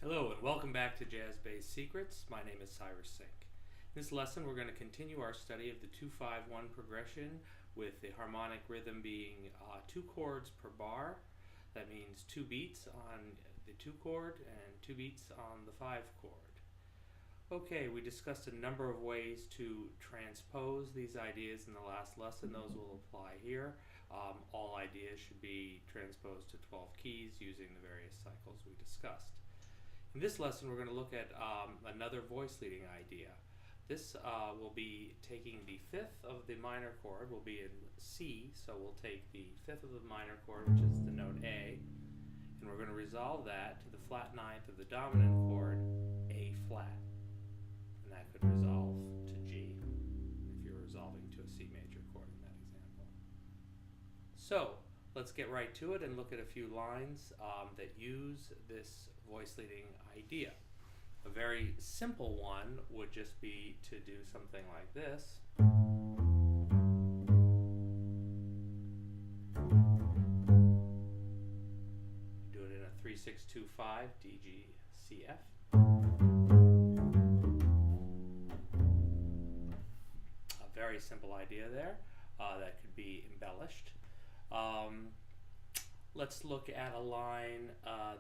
Hello and welcome back to Jazz Bass Secrets. My name is Cyrus Sink. In this lesson we're going to continue our study of the 2-5-1 progression with the harmonic rhythm being 2 chords per bar. That means 2 beats on the 2 chord and 2 beats on the 5 chord. Okay, we discussed a number of ways to transpose these ideas in the last lesson. Those will apply here. All ideas should be transposed to 12 keys using the various cycles we discussed. In this lesson, we're going to look at another voice leading idea. This will be taking the 5th of the minor chord, will be in C, so we'll take the 5th of the minor chord, which is the note A, and we're going to resolve that to the flat 9th of the dominant chord, A flat. And that could resolve to G if you're resolving to a C major chord in that example. So, let's get right to it and look at a few lines that use this voice leading idea. A very simple one would just be to do something like this. Do it in a 3-6-2-5 DG-CF. A very simple idea there that could be embellished. Let's look at a line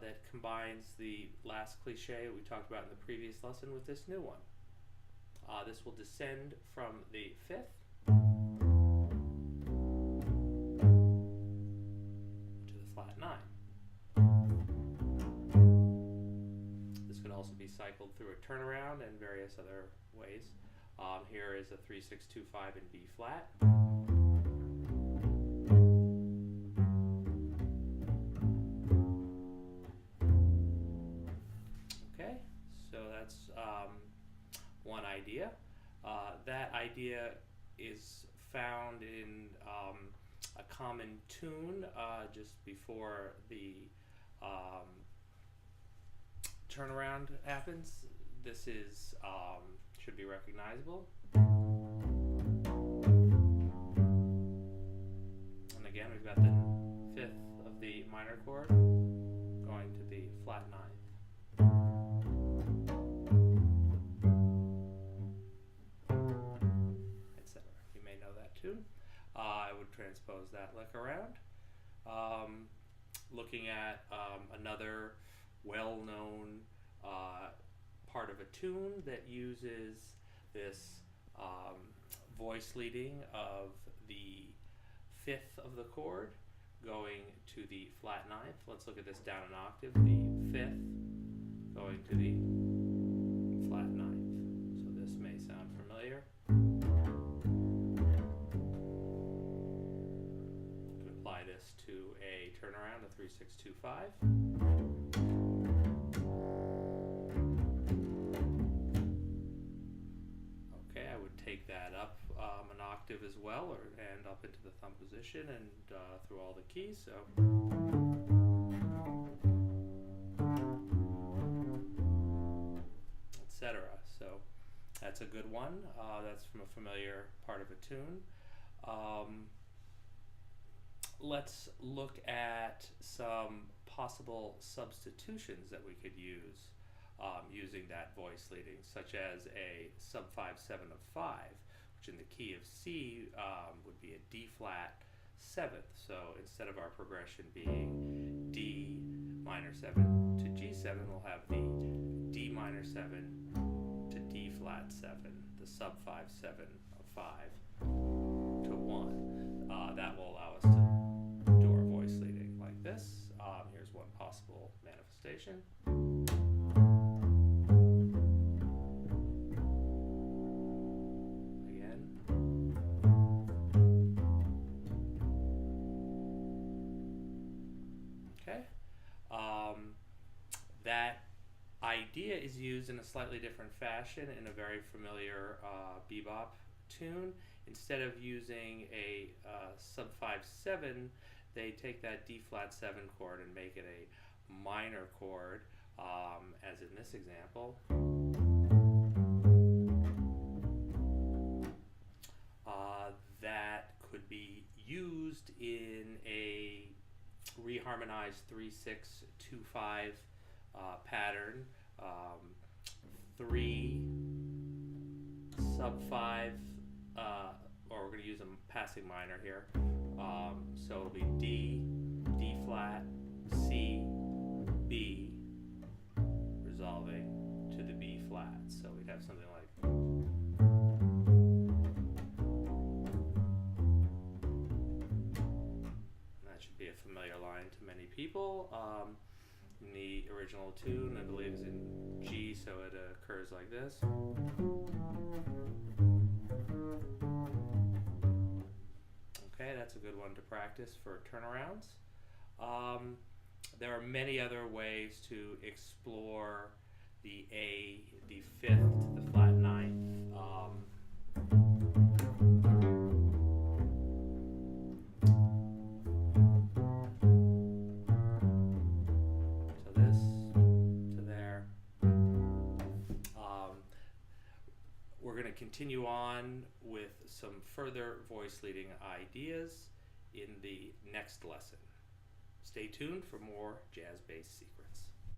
that combines the last cliche we talked about in the previous lesson with this new one. This will descend from the 5th to the flat 9. This could also be cycled through a turnaround and various other ways. Here is a 3-6-2-5 in B flat. One idea. That idea is found in a common tune just before the turnaround happens. This is should be recognizable. And again, we've got the 5th of the minor chord going to the flat 9th. I would transpose that lick around. Looking at another well-known part of a tune that uses this voice leading of the 5th of the chord going to the flat 9th. Let's look at this down an octave. The 5th going to the flat 9th. So this may sound familiar. This to a turnaround, a 3-6-2-5. Okay, I would take that up an octave as well, and up into the thumb position and through all the keys. So, etc. So that's a good one. That's from a familiar part of a tune. Let's look at some possible substitutions that we could use using that voice leading, such as a sub 5-7 of 5, which in the key of C would be a D flat 7th. So instead of our progression being D minor 7 to G7, we'll have the D minor 7 to D flat 7, the sub 5-7 of 5 to 1. That will allow us to leading like this. Here's one possible manifestation. Again. Okay. That idea is used in a slightly different fashion in a very familiar bebop tune. Instead of using a sub 5-7, they take that D flat 7 chord and make it a minor chord, as in this example. That could be used in a reharmonized 3-6-2-5 pattern sub 5, or we're going to use a passing minor here. So it'll be D, D flat, C, B, resolving to the B flat. So we'd have something like. And that should be a familiar line to many people. In the original tune, I believe, is in G, so it occurs like this. Okay, that's a good one to practice for turnarounds. There are many other ways to explore the A, the 5th to the flat 9th. We're going to continue on with some further voice leading ideas in the next lesson. Stay tuned for more jazz-based secrets.